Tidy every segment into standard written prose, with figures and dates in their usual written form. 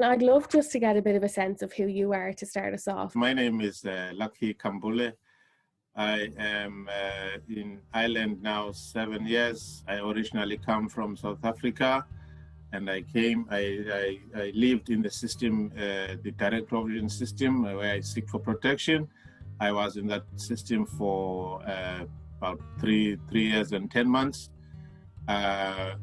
I'd love just to get a bit of a sense of who you are to start us off. My name is Lucky Khambule. I am in Ireland now 7 years. I originally come from South Africa, and I lived in the system, the direct provision system, where I seek for protection. I was in that system for about three years and 10 months. I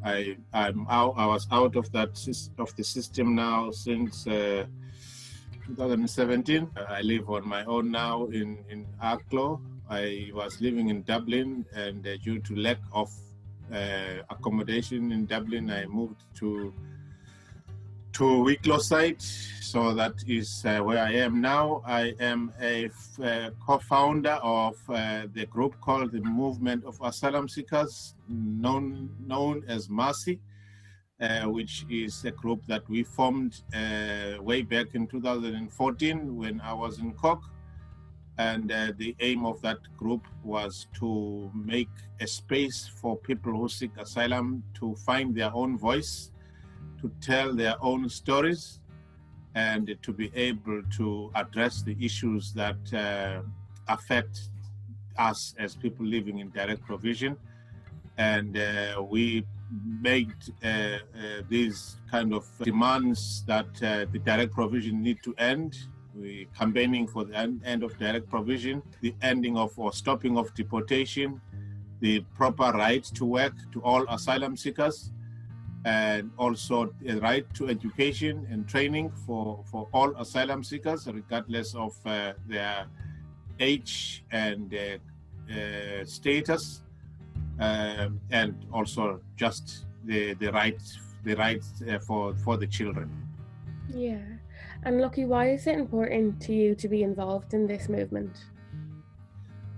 was out of the system now since 2017. I live on my own now in Arklow. I was living in Dublin, and due to lack of accommodation in Dublin, I moved to Wicklow site. So that is where I am now. I am a co-founder of the group called the Movement of Asylum Seekers, known as Mercy, which is a group that we formed way back in 2014 when I was in Cork. And the aim of that group was to make a space for people who seek asylum to find their own voice, to tell their own stories, and to be able to address the issues that affect us as people living in direct provision. And we made these kind of demands that the direct provision need to end. We're campaigning for the end of direct provision, the ending of or stopping of deportation, the proper right to work to all asylum seekers, and also a right to education and training for all asylum seekers, regardless of their age and status, and also just the rights for the children. Yeah. And Lucky, why is it important to you to be involved in this movement?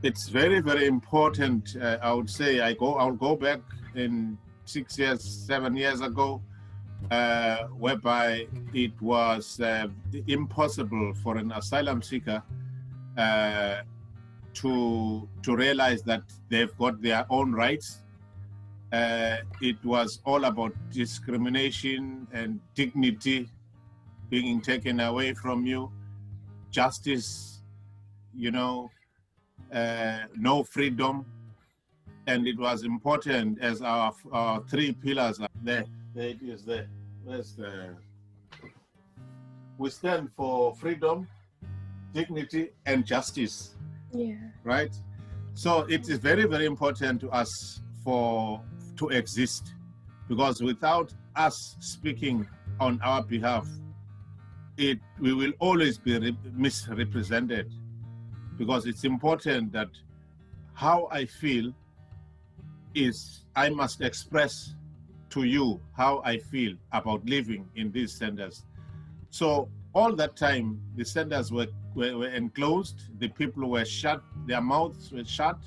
It's very, very important. I would say I'll go back in 7 years ago, whereby it was impossible for an asylum seeker to realize that they've got their own rights. It was all about discrimination and dignity being taken away from you, justice, no freedom. And it was important as our three pillars are there. There it is there. We stand for freedom, dignity, and justice. Yeah. Right? So it is very, very important to us to exist, because without us speaking on our behalf, we will always be misrepresented, because it's important that how I feel is I must express to you how I feel about living in these centers. So all that time, the centers were enclosed, the people were shut, their mouths were shut,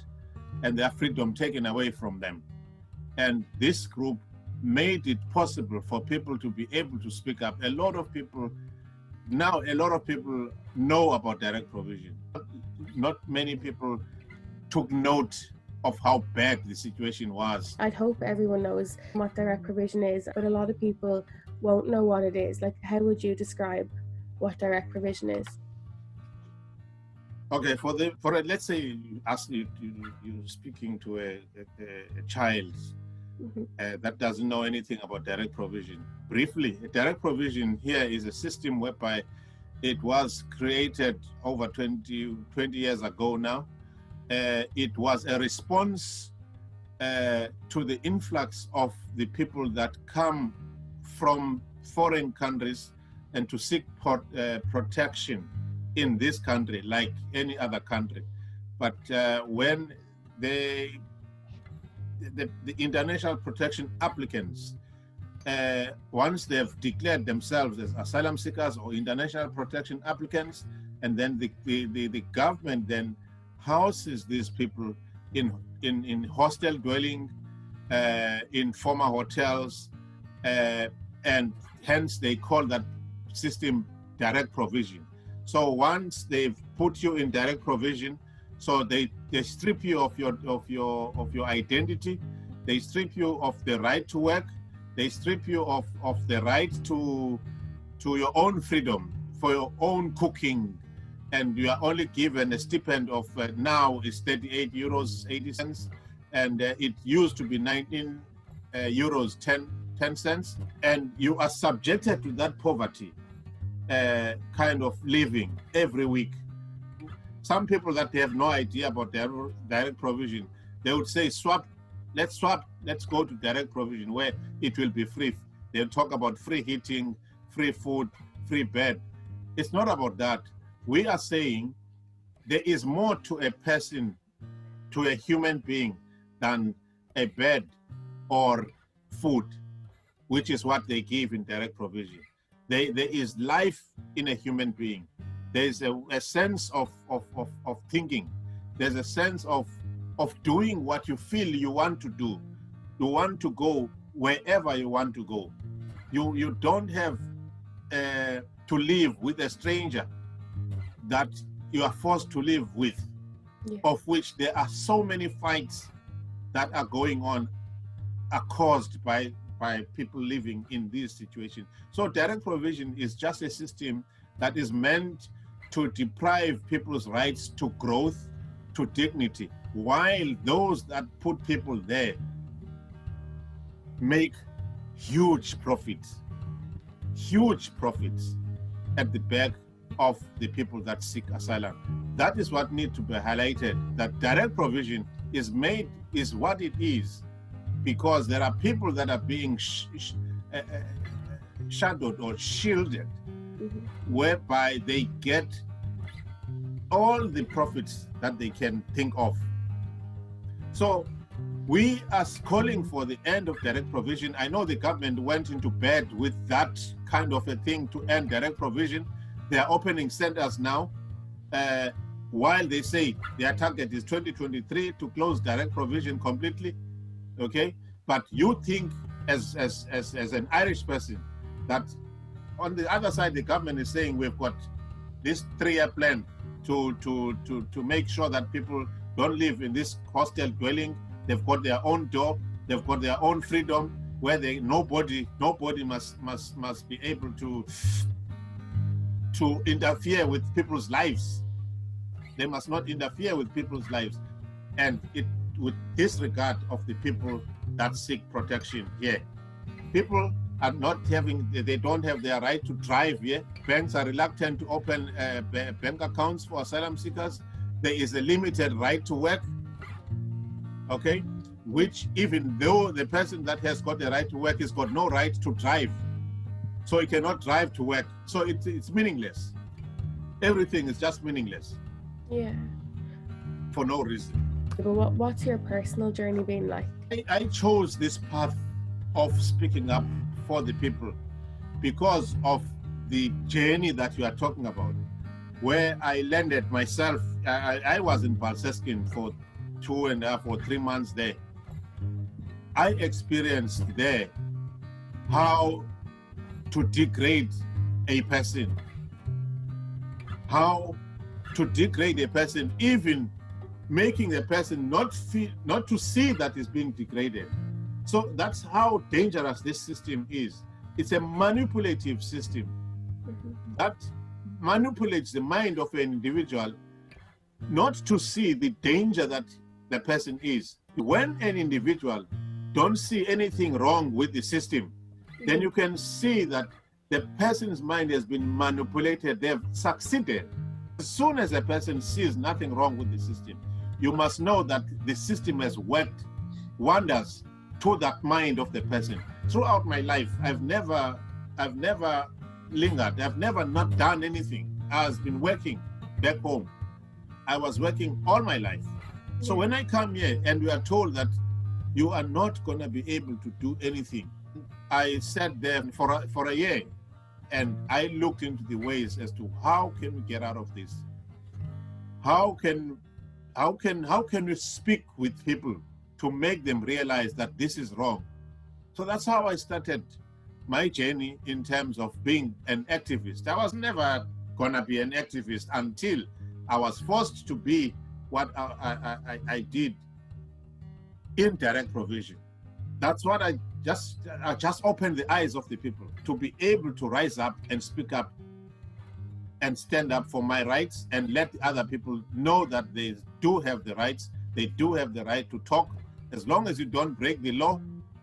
and their freedom taken away from them. And this group made it possible for people to be able to speak up. A lot of people know about direct provision. Not many people took note of how bad the situation was. I'd hope everyone knows what direct provision is, but a lot of people won't know what it is. Like, how would you describe what direct provision is? Okay, let's say you're speaking to a child that doesn't know anything about direct provision. Briefly, direct provision here is a system whereby it was created over 20 years ago now. It was a response to the influx of the people that come from foreign countries and to seek protection in this country like any other country. But when the international protection applicants, once they've declared themselves as asylum seekers or international protection applicants, and then the government then houses these people in hostel dwelling, in former hotels, and hence they call that system direct provision. So once they've put you in direct provision, so they strip you of your identity, they strip you of the right to work, they strip you of the right to to your own freedom, for your own cooking, and you are only given a stipend of now is 38 euros 80 cents, and it used to be 19 euros 10 cents, and you are subjected to that poverty kind of living every week. Some people that they have no idea about direct provision, they would say let's go to direct provision where it will be free. They'll talk about free heating, free food, free bed. It's not about that. We are saying there is more to a person, to a human being, than a bed or food, which is what they give in direct provision. There is life in a human being. There's a sense of thinking. There's a sense of doing what you feel you want to do. You want to go wherever you want to go. You don't have to live with a stranger that you are forced to live with, yeah, of which there are so many fights that are going on, are caused by people living in this situation. So direct provision is just a system that is meant to deprive people's rights to growth, to dignity, while those that put people there make huge profits at the back of the people that seek asylum. That is what needs to be highlighted, that direct provision is what it is because there are people that are being shadowed or shielded, whereby they get all the profits that they can think of. So we are calling for the end of direct provision. I know the government went into bed with that kind of a thing to end direct provision. They are opening centers now, while they say their target is 2023 to close direct provision completely. Okay, but you think as an Irish person that on the other side the government is saying we've got this 3-year plan to make sure that people don't live in this hostel dwelling. They've got their own door. They've got their own freedom, where nobody must be able to interfere with people's lives. They must not interfere with people's lives, and it with disregard of the people that seek protection here. People are not having, they don't have their right to drive here. Banks are reluctant to open bank accounts for asylum seekers. There is a limited right to work, okay, which even though the person that has got the right to work has got no right to drive, so he cannot drive to work. So it's meaningless. Everything is just meaningless. Yeah. For no reason. But what's your personal journey been like? I chose this path of speaking up for the people because of the journey that you are talking about, where I landed myself. I was in Balseskin for 2.5 or 3 months there. I experienced there how to degrade a person, even making a person not to see that is being degraded. So that's how dangerous this system is. It's a manipulative system that manipulates the mind of an individual not to see the danger that the person is. When an individual don't see anything wrong with the system, then you can see that the person's mind has been manipulated. They've succeeded. As soon as a person sees nothing wrong with the system, you must know that the system has worked wonders to that mind of the person. Throughout my life, I've never lingered. I've never not done anything. I've been working back home. I was working all my life. So when I come here and we are told that you are not going to be able to do anything, I sat there for a year and I looked into the ways as to how can we get out of this? How can we speak with people to make them realize that this is wrong? So that's how I started my journey in terms of being an activist. I was never gonna be an activist until I was forced to be what I did in direct provision. That's what I just opened the eyes of the people to be able to rise up and speak up and stand up for my rights and let other people know that they do have the rights. They do have the right to talk. As long as you don't break the law,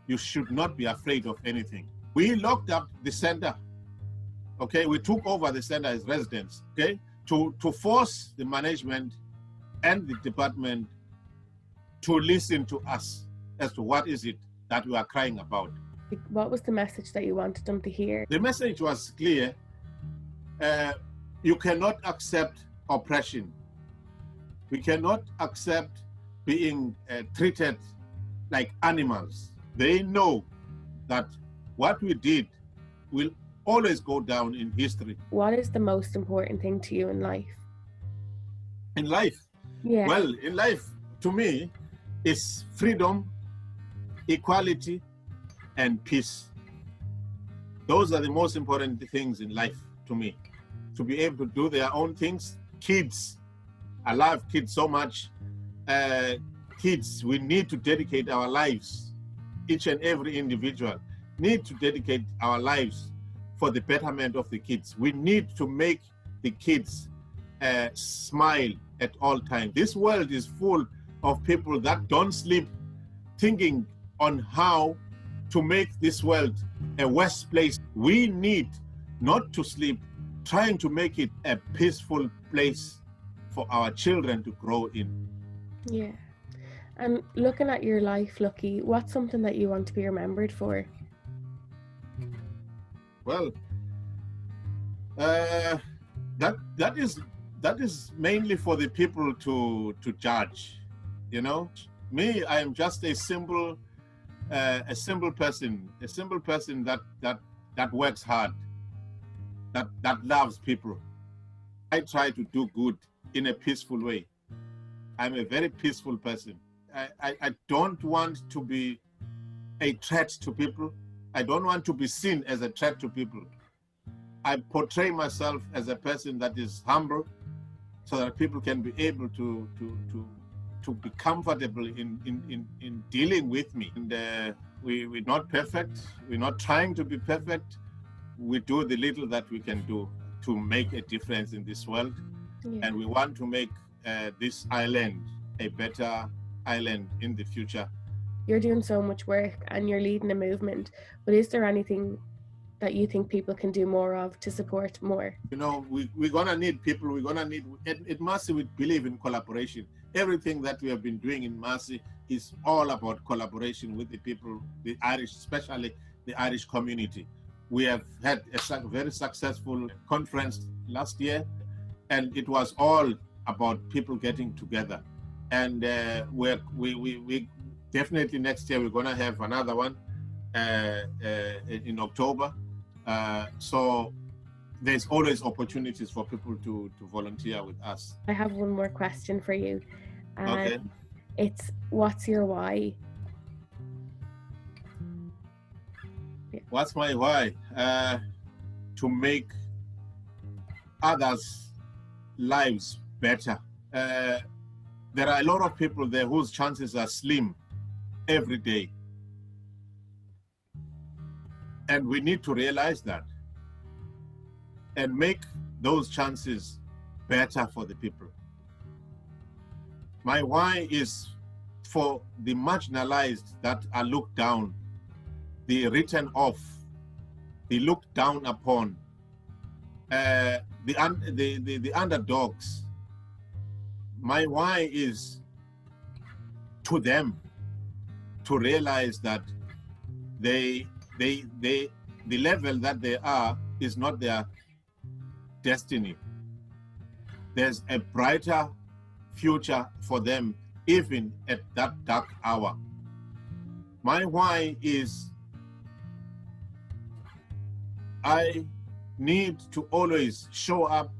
you should not be afraid of anything. We locked up the center. Okay, we took over the center as residents, okay, to force the management and the department to listen to us as to what is it that we are crying about. What was the message that you wanted them to hear? The message was clear. You cannot accept oppression. We cannot accept being treated like animals. They know that what we did will always go down in history. What is the most important thing to you in life? In life? Yeah. Well, in life, to me, is freedom, equality, and peace. Those are the most important things in life to me. To be able to do their own things. Kids, I love kids so much. Kids, we need to dedicate our lives. Each and every individual need to dedicate our lives for the betterment of the kids. We need to make the kids smile at all times. This world is full of people that don't sleep, thinking on how to make this world a worse place. We need not to sleep, trying to make it a peaceful place for our children to grow in. Yeah. And looking at your life, Lucky, what's something that you want to be remembered for? Well, that is mainly for the people to judge. You know, me, I am just a simple person that works hard, that loves people. I try to do good in a peaceful way. I'm a very peaceful person. I don't want to be a threat to people. I don't want to be seen as a threat to people. I portray myself as a person that is humble, so that people can be able to be comfortable in dealing with me. And we're not perfect. We're not trying to be perfect. We do the little that we can do to make a difference in this world. Yeah. And we want to make this island a better island in the future. You're doing so much work and you're leading a movement, but is there anything that you think people can do more of to support more? You know, we're gonna need people. We're gonna need, at Mercy we believe in collaboration. Everything that we have been doing in Mercy is all about collaboration with the people, the Irish, especially the Irish community. We have had a very successful conference last year, and it was all about people getting together. And we definitely next year we're going to have another one in October. So there's always opportunities for people to volunteer with us. I have one more question for you. Okay. It's, what's your why? Yeah. What's my why? To make others' lives better. There are a lot of people there whose chances are slim every day. And we need to realize that and make those chances better for the people. My why is for the marginalized that are looked down, the written off, the looked down upon, the underdogs. My why is to them to realize that the level that they are is not their destiny. There's a brighter future for them even at that dark hour. My why is I need to always show up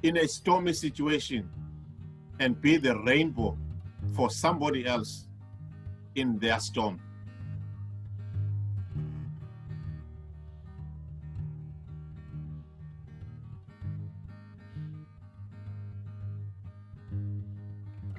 in a stormy situation and be the rainbow for somebody else in their storm.